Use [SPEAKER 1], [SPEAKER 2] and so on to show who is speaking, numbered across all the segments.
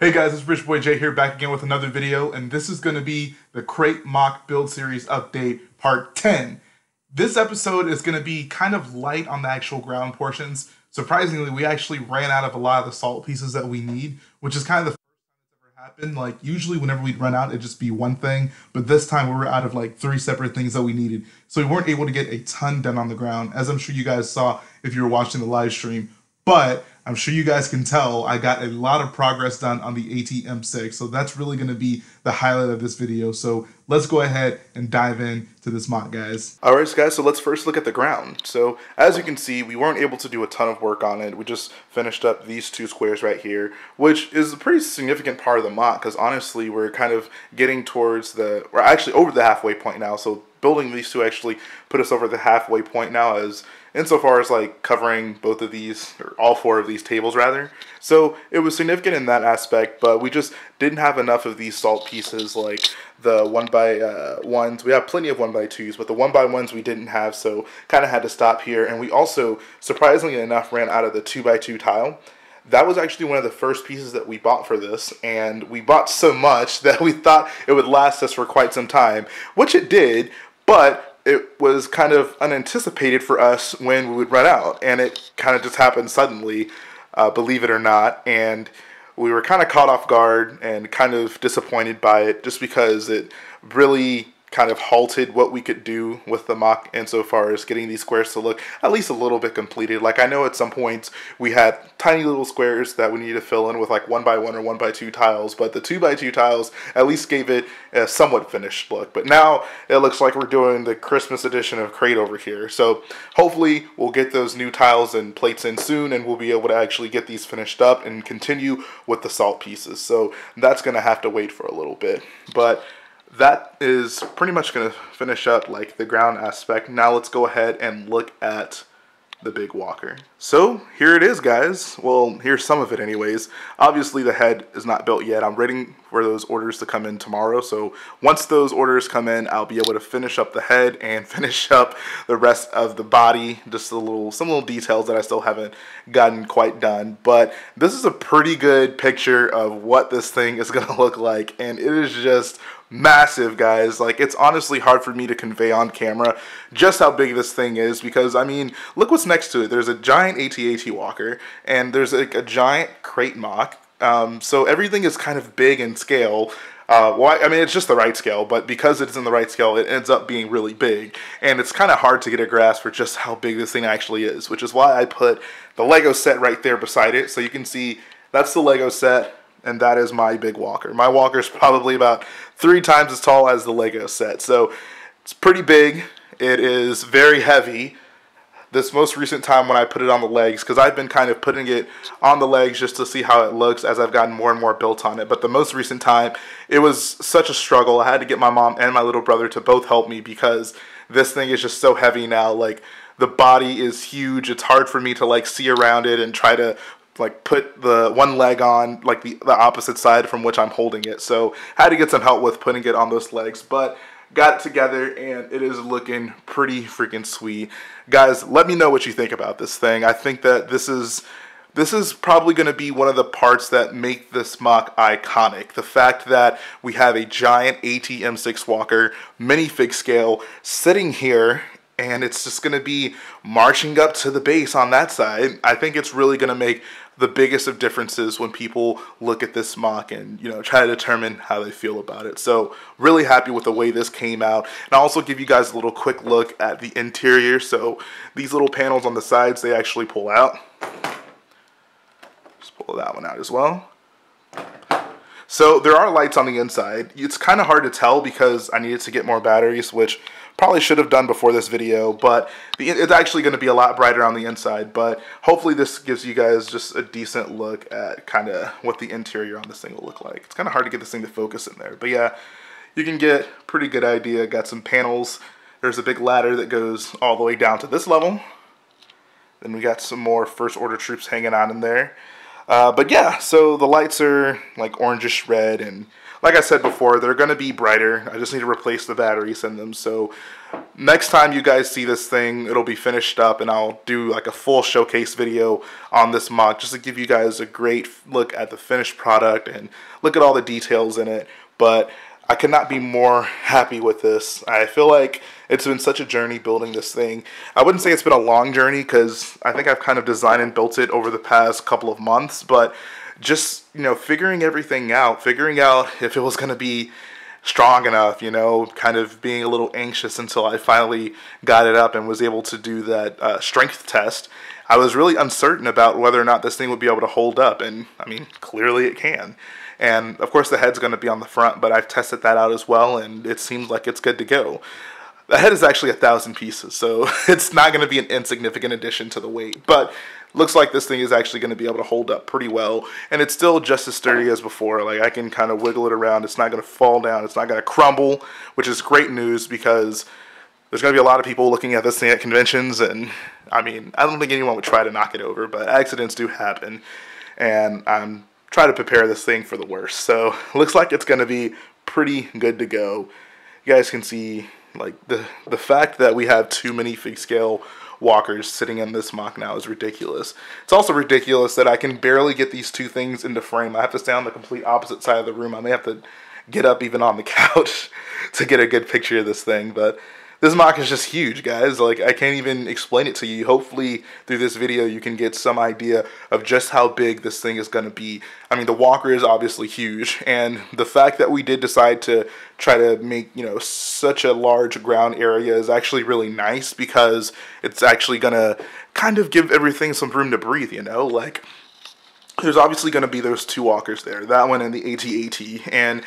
[SPEAKER 1] Hey guys, it's Rich Boy J here, back again with another video, and this is going to be the Crait MOC build series update part 10. This episode is going to be kind of light on the actual ground portions. Surprisingly, we actually ran out of a lot of the salt pieces that we need, which is kind of the first time it's ever happened. Like, usually whenever we'd run out, it'd just be one thing, but this time we were out of like 3 separate things that we needed. So we weren't able to get a ton done on the ground, as I'm sure you guys saw if you were watching the live stream. But I'm sure you guys can tell I got a lot of progress done on the AT-M6, so that's really going to be the highlight of this video. So let's go ahead and dive into this MOC, guys.
[SPEAKER 2] Alright guys, so let's first look at the ground. So as you can see, we weren't able to do a ton of work on it. We just finished up these 2 squares right here, which is a pretty significant part of the MOC, because honestly we're kind of getting towards we're actually over the halfway point now. So building these 2 actually put us over the halfway point now, as insofar as like covering both of these, or all 4 of these tables rather. So it was significant in that aspect, but we just didn't have enough of these salt pieces, like the 1x1s. We have plenty of 1x2s, but the 1x1s we didn't have, so kind of had to stop here. And we also, surprisingly enough, ran out of the 2x2 tile. That was actually one of the first pieces that we bought for this, and we bought so much that we thought it would last us for quite some time, which it did, but it was kind of unanticipated for us when we would run out, and it kind of just happened suddenly, believe it or not, and we were kind of caught off guard and kind of disappointed by it, just because it really kind of halted what we could do with the MOC insofar as getting these squares to look at least a little bit completed. Like, I know at some points we had tiny little squares that we needed to fill in with like 1x1 or 1x2 tiles, but the 2x2 tiles at least gave it a somewhat finished look. But now it looks like we're doing the Christmas edition of Crait over here. So hopefully we'll get those new tiles and plates in soon, and we'll be able to actually get these finished up and continue with the salt pieces. So that's going to have to wait for a little bit. But that is pretty much going to finish up like the ground aspect. Now let's go ahead and look at the big walker. So here it is, guys. Well, here's some of it anyways. Obviously the head is not built yet. I'm waiting for those orders to come in tomorrow. So once those orders come in, I'll be able to finish up the head and finish up the rest of the body. Just some little details that I still haven't gotten quite done. But this is a pretty good picture of what this thing is going to look like, and it is just massive, guys. Like, it's honestly hard for me to convey on camera just how big this thing is, because I mean, look what's next to it. There's a giant AT-AT walker, and there's like a giant Crait MOC. So everything is kind of big in scale. Well, I mean, it's just the right scale, but because it's in the right scale, it ends up being really big, and it's kind of hard to get a grasp for just how big this thing actually is, which is why I put the Lego set right there beside it, so you can see that's the Lego set, and that is my big walker. My walker is probably about 3 times as tall as the Lego set, so it's pretty big. It is very heavy. This most recent time when I put it on the legs, because I've been kind of putting it on the legs just to see how it looks as I've gotten more and more built on it, but the most recent time, it was such a struggle. I had to get my mom and my little brother to both help me, because this thing is just so heavy now. Like, the body is huge. It's hard for me to like see around it and try to like put the one leg on like the opposite side from which I'm holding it. So I had to get some help with putting it on those legs, but got it together and it is looking pretty freaking sweet. Guys, let me know what you think about this thing. I think that this is probably going to be one of the parts that make this MOC iconic. The fact that we have a giant AT-M6 walker, minifig scale, sitting here, and it's just going to be marching up to the base on that side. I think it's really going to make the biggest of differences when people look at this MOC and, you know, try to determine how they feel about it. So really happy with the way this came out. And I'll also give you guys a little quick look at the interior. So these little panels on the sides, they actually pull out. Just pull that one out as well. So there are lights on the inside. It's kind of hard to tell because I needed to get more batteries, which probably should have done before this video, but it's actually going to be a lot brighter on the inside. But hopefully this gives you guys just a decent look at kind of what the interior on this thing will look like. It's kind of hard to get this thing to focus in there, but yeah, you can get a pretty good idea. Got some panels. There's a big ladder that goes all the way down to this level. Then we got some more first order troops hanging out in there. But yeah, so the lights are like orangish red, and like I said before, they're going to be brighter. I just need to replace the batteries in them. So next time you guys see this thing, it'll be finished up, and I'll do like a full showcase video on this MOC just to give you guys a great look at the finished product and look at all the details in it. But I could not be more happy with this. I feel like it's been such a journey building this thing. I wouldn't say it's been a long journey because I think I've kind of designed and built it over the past couple of months, but just, you know, figuring everything out, figuring out if it was going to be strong enough, you know, kind of being a little anxious until I finally got it up and was able to do that strength test. I was really uncertain about whether or not this thing would be able to hold up, and I mean, clearly it can. And of course the head's going to be on the front, but I've tested that out as well, and it seems like it's good to go. The head is actually 1,000 pieces, so it's not going to be an insignificant addition to the weight, but looks like this thing is actually going to be able to hold up pretty well, and it's still just as sturdy as before. Like, I can kind of wiggle it around. It's not going to fall down. It's not going to crumble, which is great news because there's going to be a lot of people looking at this thing at conventions, and I mean, I don't think anyone would try to knock it over, but accidents do happen, and I'm trying to prepare this thing for the worst. So looks like it's going to be pretty good to go. You guys can see, like, the fact that we have 2 Minifig Scale walkers sitting in this MOC now is ridiculous. It's also ridiculous that I can barely get these 2 things into frame. I have to stay on the complete opposite side of the room. I may have to get up even on the couch to get a good picture of this thing, but this MOC is just huge, guys. Like, I can't even explain it to you. Hopefully, through this video, you can get some idea of just how big this thing is going to be. I mean, the walker is obviously huge, and the fact that we did decide to try to make, you know, such a large ground area is actually really nice because it's actually going to kind of give everything some room to breathe, you know? Like, there's obviously going to be those 2 walkers there, that one and the AT-AT, and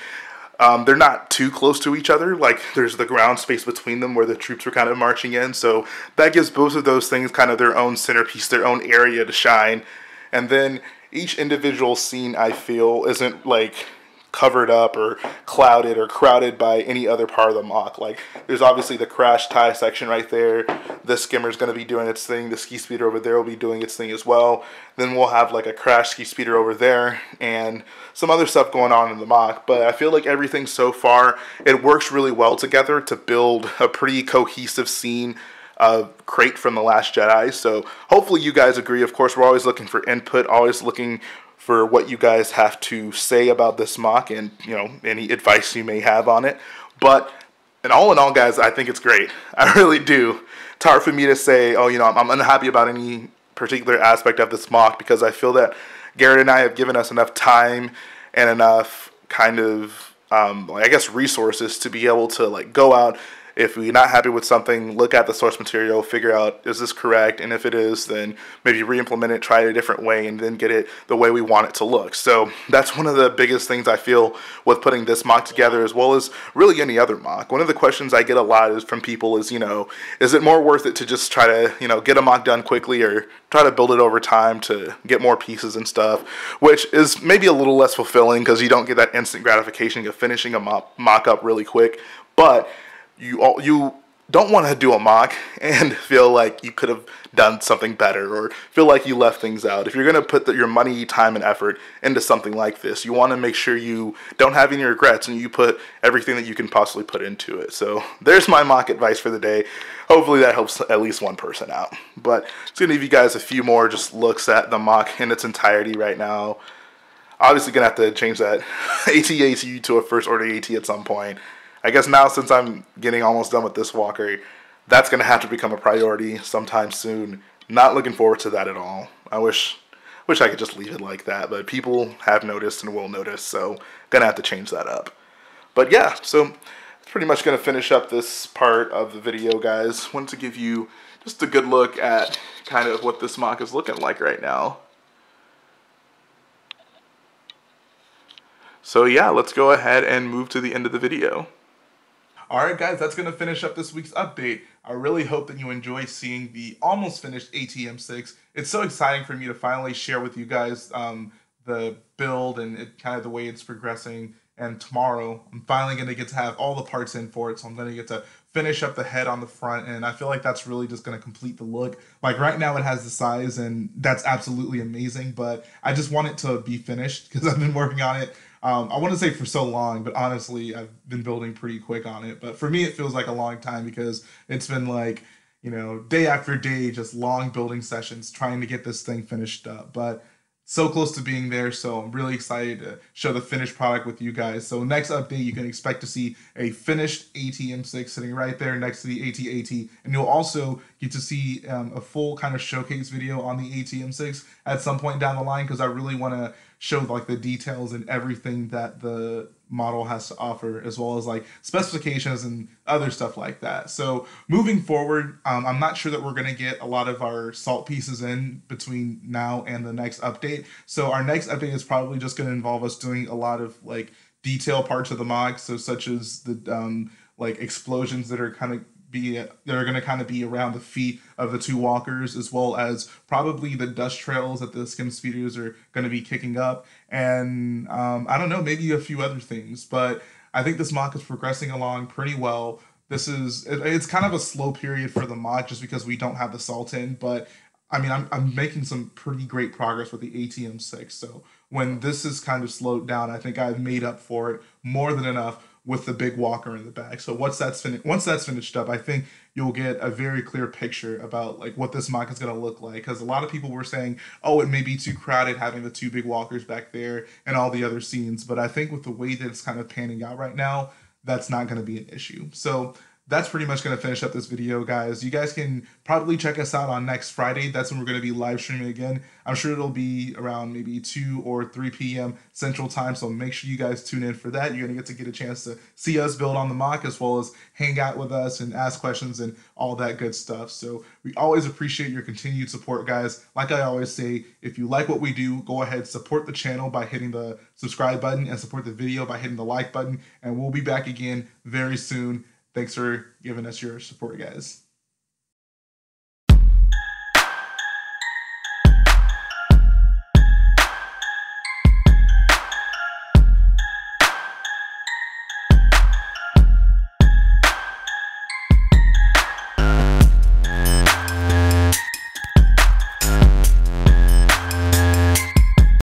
[SPEAKER 2] they're not too close to each other. Like, there's the ground space between them where the troops are kind of marching in, so that gives both of those things kind of their own centerpiece, their own area to shine. And then each individual scene, I feel, isn't like covered up or clouded or crowded by any other part of the MOC. Like, there's obviously the crash tie section right there. The skimmer's going to be doing its thing. The ski speeder over there will be doing its thing as well. Then we'll have like a crash ski speeder over there and some other stuff going on in the MOC. But I feel like everything so far, it works really well together to build a pretty cohesive scene of Crait from The Last Jedi. So hopefully you guys agree. Of course, we're always looking for input, always looking for what you guys have to say about this MOC and, you know, any advice you may have on it. But in all, guys, I think it's great. I really do. It's hard for me to say, oh, you know, I'm unhappy about any particular aspect of this MOC because I feel that Garrett and I have given us enough time and enough kind of, I guess, resources to be able to, like, go out. If we're not happy with something, look at the source material, figure out, is this correct? And if it is, then maybe re-implement it, try it a different way, and then get it the way we want it to look. So that's one of the biggest things I feel with putting this MOC together, as well as really any other MOC. One of the questions I get a lot is from people is, you know, is it more worth it to just try to, you know, get a MOC done quickly or try to build it over time to get more pieces and stuff, which is maybe a little less fulfilling because you don't get that instant gratification of finishing a MOC up really quick. But you don't want to do a MOC and feel like you could have done something better or feel like you left things out. If you're going to put your money, time, and effort into something like this, you want to make sure you don't have any regrets and you put everything that you can possibly put into it. So there's my MOC advice for the day. Hopefully that helps at least one person out. But it's going to give you guys a few more just looks at the MOC in its entirety right now. Obviously going to have to change that AT-AT to a first order AT at some point. I guess now, since I'm getting almost done with this walker, that's going to have to become a priority sometime soon. Not looking forward to that at all. I wish I could just leave it like that, but people have noticed and will notice, so going to have to change that up. But yeah, so that's pretty much going to finish up this part of the video, guys. Wanted to give you just a good look at kind of what this MOC is looking like right now. So yeah, let's go ahead and move to the end of the video. Alright guys, that's going to finish up this week's update. I really hope that you enjoy seeing the almost finished AT-M6. It's so exciting for me to finally share with you guys the build and kind of the way it's progressing.
[SPEAKER 1] and tomorrow I'm finally going to get to have all the parts in for it. So I'm going to get to finish up the head on the front, and I feel like that's really just going to complete the look. Like right now it has the size, and that's absolutely amazing, but I just want it to be finished because I've been working on it. I want to say for so long, but honestly I've been building pretty quick on it. But for me it feels like a long time because it's been like, you know, day after day, just long building sessions trying to get this thing finished up. But so close to being there, so I'm really excited to show the finished product with you guys. So next update, you can expect to see a finished AT-M6 sitting right there next to the AT-AT, and you'll also get to see a full kind of showcase video on the AT-M6 at some point down the line, because I really want to show like the details and everything that the model has to offer, as well as like specifications and other stuff like that. So moving forward, I'm not sure that we're going to get a lot of our salt pieces in between now and the next update. So our next update is probably just going to involve us doing a lot of like detail parts of the MOC, so such as the like explosions that are going to kind of be around the feet of the two walkers, as well as probably the dust trails that the skim speeders are going to be kicking up, and I don't know, maybe a few other things. But I think this MOC is progressing along pretty well. It's kind of a slow period for the MOC just because we don't have the salt in, but I mean, I'm making some pretty great progress with the AT-M6. So when this is kind of slowed down, I think I've made up for it more than enough with the big walker in the back. So once that's finished up, I think you'll get a very clear picture about like what this MOC is going to look like. Because a lot of people were saying, oh, it may be too crowded having the two big walkers back there and all the other scenes. But I think with the way that it's kind of panning out right now, that's not going to be an issue. So that's pretty much going to finish up this video, guys. You guys can probably check us out on next Friday. That's when we're going to be live streaming again. I'm sure it'll be around maybe 2 or 3 p.m. Central Time, so make sure you guys tune in for that. You're going to get a chance to see us build on the MOC, as well as hang out with us and ask questions and all that good stuff. So we always appreciate your continued support, guys. Like I always say, if you like what we do, go ahead, support the channel by hitting the subscribe button, and support the video by hitting the like button, and we'll be back again very soon. Thanks for giving us your support, guys.